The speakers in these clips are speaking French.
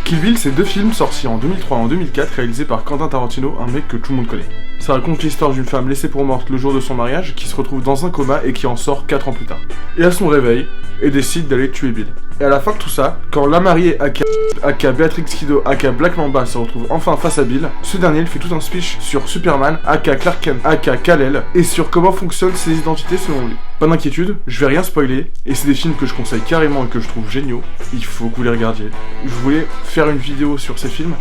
Kill Bill, c'est deux films sortis en 2003 et en 2004, réalisés par Quentin Tarantino, un mec que tout le monde connaît. Ça raconte l'histoire d'une femme laissée pour morte le jour de son mariage, qui se retrouve dans un coma et qui en sort 4 ans plus tard. Et à son réveil, elle décide d'aller tuer Bill. Et à la fin de tout ça, quand la mariée aka Béatrix Kiddo aka Black Mamba se retrouve enfin face à Bill, ce dernier fait tout un speech sur Superman aka Clark Kent aka Kal-El et sur comment fonctionnent ses identités selon lui. Pas d'inquiétude, je vais rien spoiler, et c'est des films que je conseille carrément et que je trouve géniaux, il faut que vous les regardiez. Je voulais faire une vidéo sur ces films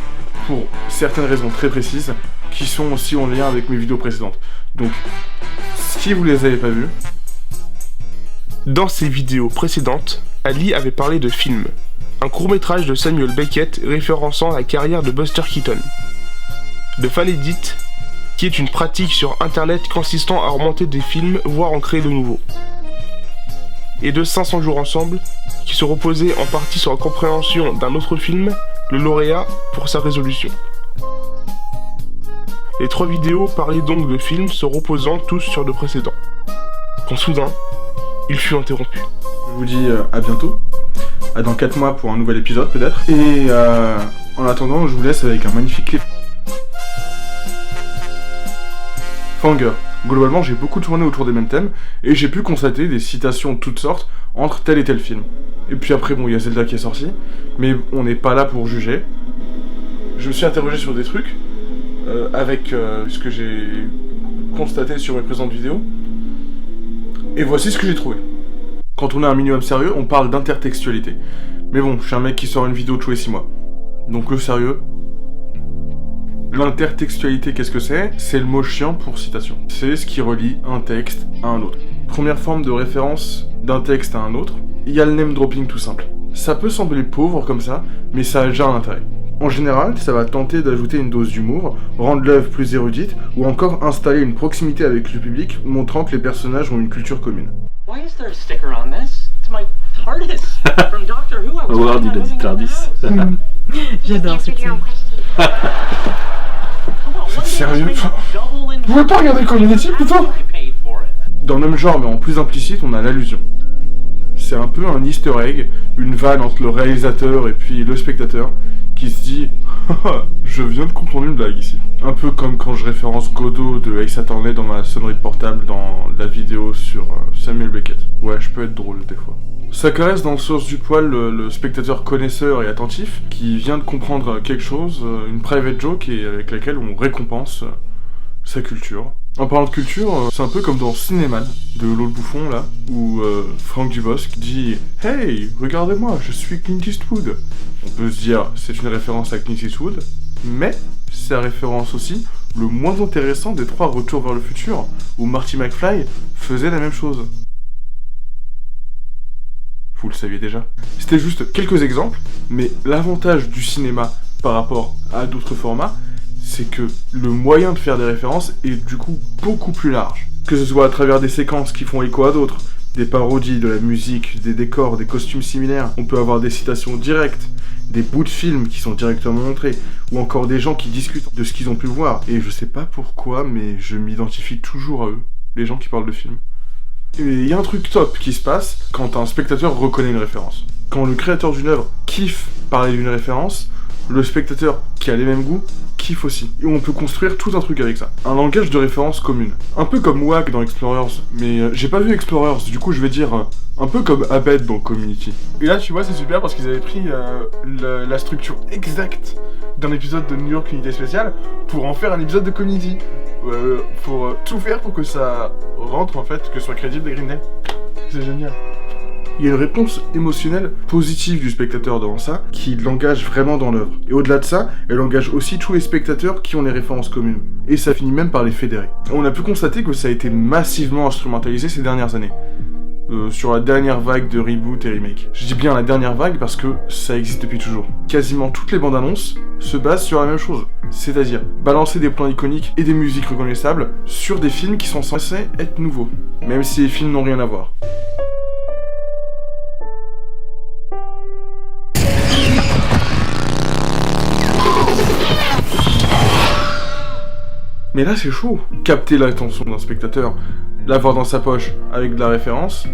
pour certaines raisons très précises, qui sont aussi en lien avec mes vidéos précédentes. Donc, si vous les avez pas vus... Dans ses vidéos précédentes, Ali avait parlé de Film, un court-métrage de Samuel Beckett référençant la carrière de Buster Keaton. De Fan Edit, qui est une pratique sur internet consistant à remonter des films, voire en créer de nouveaux. Et de 500 jours ensemble, qui se reposait en partie sur la compréhension d'un autre film, Le Lauréat, pour sa résolution. Les 3 vidéos parlaient donc de films se reposant tous sur le précédent. Quand soudain, il fut interrompu. Je vous dis à bientôt, à dans 4 mois pour un nouvel épisode peut-être, et en attendant je vous laisse avec un magnifique clip. Fanger. Globalement j'ai beaucoup tourné autour des mêmes thèmes, et j'ai pu constater des citations de toutes sortes entre tel et tel film. Et puis après bon, il y a Zelda qui est sorti, mais on n'est pas là pour juger. Je me suis interrogé sur des trucs, avec ce que j'ai constaté sur mes présentes vidéos, et voici ce que j'ai trouvé. Quand on est un minimum sérieux, on parle d'intertextualité. Mais bon, je suis un mec qui sort une vidéo tous les 6 mois. Donc le sérieux... L'intertextualité, qu'est-ce que c'est? C'est le mot chiant pour citation. C'est ce qui relie un texte à un autre. Première forme de référence d'un texte à un autre, il y a le name dropping tout simple. Ça peut sembler pauvre comme ça, mais ça a déjà un intérêt. En général, ça va tenter d'ajouter une dose d'humour, rendre l'œuvre plus érudite, ou encore installer une proximité avec le public, montrant que les personnages ont une culture commune. Why is there a sticker on this? It's my TARDIS from Doctor Who. Howard, il a dit TARDIS. J'adore cette scène. C'est sérieux? Vous pouvez pas regarder Community, putain? Dans le même genre, mais en plus implicite, on a l'allusion. C'est un peu un easter egg, une vanne entre le réalisateur et puis le spectateur, qui se dit « Je viens de comprendre une blague ici ». Un peu comme quand je référence Godot de Ace Attorney dans ma sonnerie de portable dans la vidéo sur Samuel Beckett. Ouais, je peux être drôle des fois. Ça caresse dans le sens du poil le spectateur connaisseur et attentif qui vient de comprendre quelque chose, une private joke et avec laquelle on récompense sa culture. En parlant de culture, c'est un peu comme dans Cinéman de l'autre bouffon là, où Franck Dubosc dit « Hey, regardez-moi, je suis Clint Eastwood ». On peut se dire c'est une référence à Clint Eastwood, mais c'est la référence aussi le moins intéressant des 3 Retours vers le futur, où Marty McFly faisait la même chose. Vous le saviez déjà. C'était juste quelques exemples, mais l'avantage du cinéma par rapport à d'autres formats, c'est que le moyen de faire des références est du coup beaucoup plus large. Que ce soit à travers des séquences qui font écho à d'autres, des parodies, de la musique, des décors, des costumes similaires, on peut avoir des citations directes, des bouts de films qui sont directement montrés, ou encore des gens qui discutent de ce qu'ils ont pu voir. Et je sais pas pourquoi, mais je m'identifie toujours à eux, les gens qui parlent de films. Et il y a un truc top qui se passe quand un spectateur reconnaît une référence. Quand le créateur d'une œuvre kiffe parler d'une référence, le spectateur qui a les mêmes goûts kiffe aussi. Et on peut construire tout un truc avec ça. Un langage de référence commune. Un peu comme Wack dans Explorers, mais j'ai pas vu Explorers, du coup je vais dire un peu comme Abed dans Community. Et là tu vois c'est super parce qu'ils avaient pris la structure exacte d'un épisode de New York Unité Spéciale pour en faire un épisode de Community. Pour tout faire pour que ça rentre en fait, que ce soit crédible et Green Day. C'est génial. Il y a une réponse émotionnelle positive du spectateur devant ça, qui l'engage vraiment dans l'œuvre. Et au-delà de ça, elle engage aussi tous les spectateurs qui ont les références communes. Et ça finit même par les fédérer. On a pu constater que ça a été massivement instrumentalisé ces dernières années. Sur la dernière vague de reboot et remake. Je dis bien la dernière vague parce que ça existe depuis toujours. Quasiment toutes les bandes annonces se basent sur la même chose. C'est-à-dire balancer des plans iconiques et des musiques reconnaissables sur des films qui sont censés être nouveaux. Même si les films n'ont rien à voir. Mais là c'est chaud. Capter l'attention d'un spectateur, l'avoir dans sa poche avec de la référence,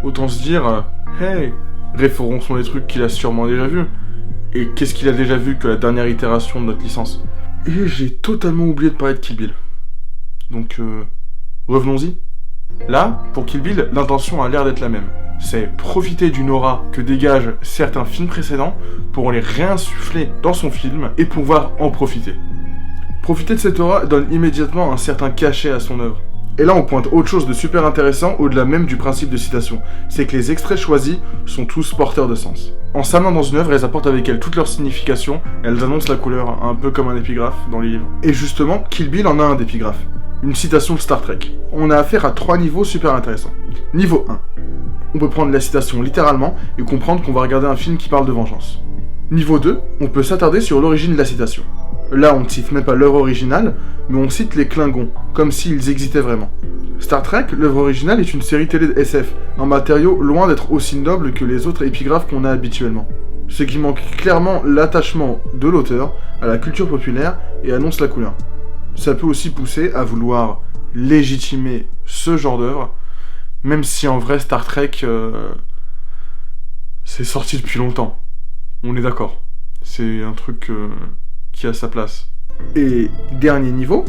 autant se dire hey, référençons les trucs qu'il a sûrement déjà vus. Et qu'est-ce qu'il a déjà vu que la dernière itération de notre licence? Et j'ai totalement oublié de parler de Kill Bill. Donc, revenons-y. Là, pour Kill Bill, l'intention a l'air d'être la même. C'est profiter d'une aura que dégagent certains films précédents pour les réinsuffler dans son film et pouvoir en profiter. Profiter de cette aura donne immédiatement un certain cachet à son œuvre. Et là on pointe autre chose de super intéressant au-delà même du principe de citation, c'est que les extraits choisis sont tous porteurs de sens. En s'amenant dans une œuvre, elles apportent avec elles toute leur signification, elles annoncent la couleur, un peu comme un épigraphe dans les livres. Et justement, Kill Bill en a un d'épigraphe, une citation de Star Trek. On a affaire à 3 niveaux super intéressants. Niveau 1. On peut prendre la citation littéralement et comprendre qu'on va regarder un film qui parle de vengeance. Niveau 2, on peut s'attarder sur l'origine de la citation. Là, on ne cite même pas l'œuvre originale, mais on cite les Klingons, comme s'ils existaient vraiment. Star Trek, l'œuvre originale, est une série télé de SF, un matériau loin d'être aussi noble que les autres épigraphes qu'on a habituellement. Ce qui manque clairement l'attachement de l'auteur à la culture populaire et annonce la couleur. Ça peut aussi pousser à vouloir légitimer ce genre d'œuvre, même si en vrai Star Trek, c'est sorti depuis longtemps. On est d'accord. C'est un truc qui a sa place. Et dernier niveau,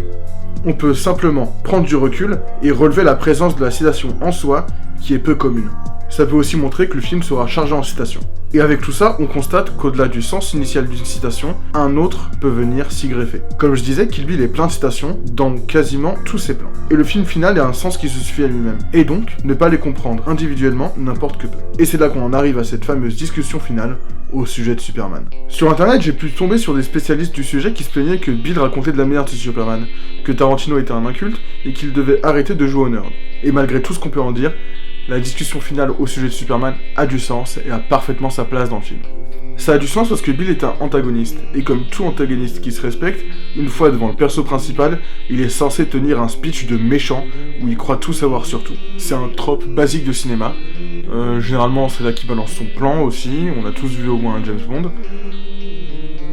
on peut simplement prendre du recul et relever la présence de la citation en soi qui est peu commune. Ça peut aussi montrer que le film sera chargé en citations. Et avec tout ça, on constate qu'au-delà du sens initial d'une citation, un autre peut venir s'y greffer. Comme je disais, Kill Bill est plein de citations dans quasiment tous ses plans. Et le film final a un sens qui se suffit à lui-même. Et donc, ne pas les comprendre individuellement n'importe que peu. Et c'est là qu'on en arrive à cette fameuse discussion finale au sujet de Superman. Sur internet, j'ai pu tomber sur des spécialistes du sujet qui se plaignaient que Bill racontait de la merde sur Superman, que Tarantino était un inculte et qu'il devait arrêter de jouer au nerd. Et malgré tout ce qu'on peut en dire, la discussion finale au sujet de Superman a du sens et a parfaitement sa place dans le film. Ça a du sens parce que Bill est un antagoniste, et comme tout antagoniste qui se respecte, une fois devant le perso principal, il est censé tenir un speech de méchant où il croit tout savoir sur tout. C'est un trope basique de cinéma, généralement c'est là qu'il balance son plan aussi, on a tous vu au moins un James Bond.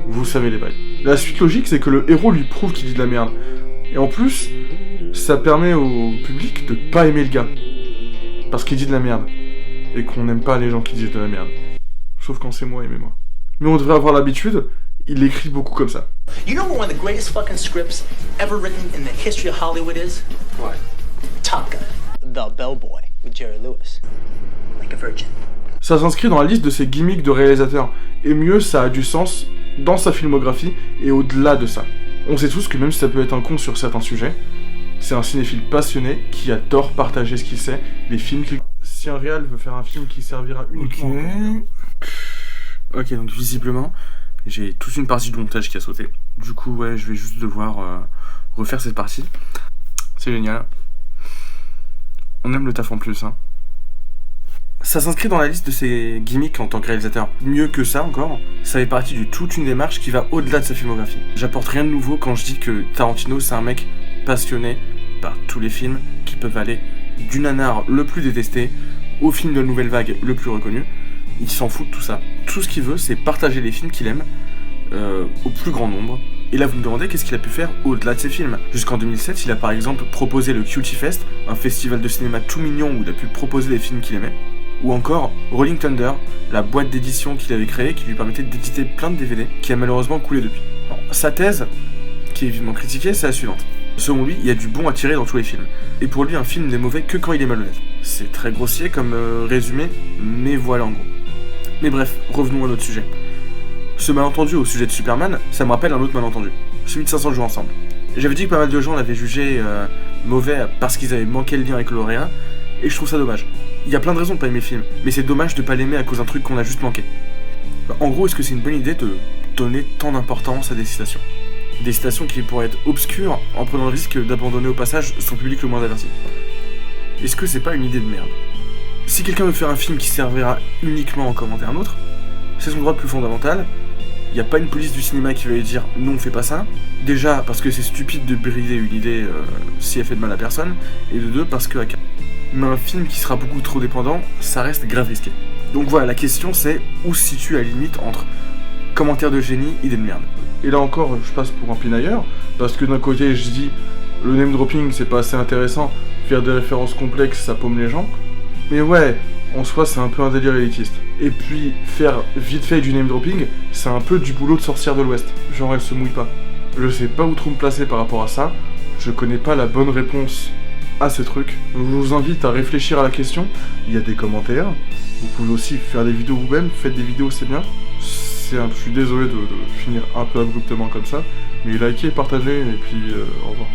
Vous savez les bails. La suite logique c'est que le héros lui prouve qu'il dit de la merde, et en plus, ça permet au public de pas aimer le gars. Parce qu'il dit de la merde. Et qu'on n'aime pas les gens qui disent de la merde. Sauf quand c'est moi, aimez-moi. Mais on devrait avoir l'habitude, il écrit beaucoup comme ça. You know what one of the greatest fucking scripts ever written in the history of Hollywood is? What? Top Gun. The Bellboy with Jerry Lewis. Like a virgin. Ça s'inscrit dans la liste de ses gimmicks de réalisateur. Et mieux, ça a du sens dans sa filmographie et au-delà de ça. On sait tous que même si ça peut être un con sur certains sujets, c'est un cinéphile passionné qui adore partager ce qu'il sait, les films qu'il... Si un réal veut faire un film qui servira uniquement... Ok, donc visiblement, j'ai toute une partie du montage qui a sauté. Du coup, ouais, je vais juste devoir refaire cette partie. C'est génial. On aime le taf en plus, hein. Ça s'inscrit dans la liste de ses gimmicks en tant que réalisateur. Mieux que ça encore, ça fait partie de toute une démarche qui va au-delà de sa filmographie. J'apporte rien de nouveau quand je dis que Tarantino, c'est un mec passionné par tous les films qui peuvent aller du nanar le plus détesté au film de nouvelle vague le plus reconnu. Il s'en fout de tout ça. Tout ce qu'il veut, c'est partager les films qu'il aime au plus grand nombre. Et là, vous me demandez qu'est-ce qu'il a pu faire au-delà de ses films. Jusqu'en 2007, il a par exemple proposé le Cutie Fest, un festival de cinéma tout mignon où il a pu proposer des films qu'il aimait. Ou encore Rolling Thunder, la boîte d'édition qu'il avait créée qui lui permettait d'éditer plein de DVD, qui a malheureusement coulé depuis. Alors, sa thèse, qui est vivement critiquée, c'est la suivante. Selon lui, il y a du bon à tirer dans tous les films. Et pour lui, un film n'est mauvais que quand il est malhonnête. C'est très grossier comme résumé, mais voilà en gros. Mais bref, revenons à notre sujet. Ce malentendu au sujet de Superman, ça me rappelle un autre malentendu. Celui de 500 jours ensemble. J'avais dit que pas mal de gens l'avaient jugé mauvais parce qu'ils avaient manqué le lien avec le lauréat, et je trouve ça dommage. Il y a plein de raisons de pas aimer le film, mais c'est dommage de pas l'aimer à cause d'un truc qu'on a juste manqué. En gros, est-ce que c'est une bonne idée de donner tant d'importance à des citations ? Des citations qui pourraient être obscures en prenant le risque d'abandonner au passage son public le moins averti. Est-ce que c'est pas une idée de merde ? Si quelqu'un veut faire un film qui servira uniquement à en commenter un autre, c'est son droit le plus fondamental. Il n'y a pas une police du cinéma qui va lui dire non, fais pas ça. Déjà parce que c'est stupide de brider une idée si elle fait de mal à personne, et de deux parce que mais un film qui sera beaucoup trop dépendant, ça reste grave risqué. Donc voilà, la question c'est où se situe la limite entre commentaire de génie, idée de merde. Et là encore, je passe pour un pinailleur, parce que d'un côté je dis le name dropping c'est pas assez intéressant, faire des références complexes ça paume les gens, mais ouais, en soi c'est un peu un délire élitiste. Et puis faire vite fait du name dropping, c'est un peu du boulot de sorcière de l'Ouest. Genre elle se mouille pas. Je sais pas où trop me placer par rapport à ça. Je connais pas la bonne réponse à ces trucs. Je vous invite à réfléchir à la question. Il y a des commentaires. Vous pouvez aussi faire des vidéos vous-même. Faites des vidéos, c'est bien. Je suis désolé de finir un peu abruptement comme ça. Mais likez, partagez et puis au revoir.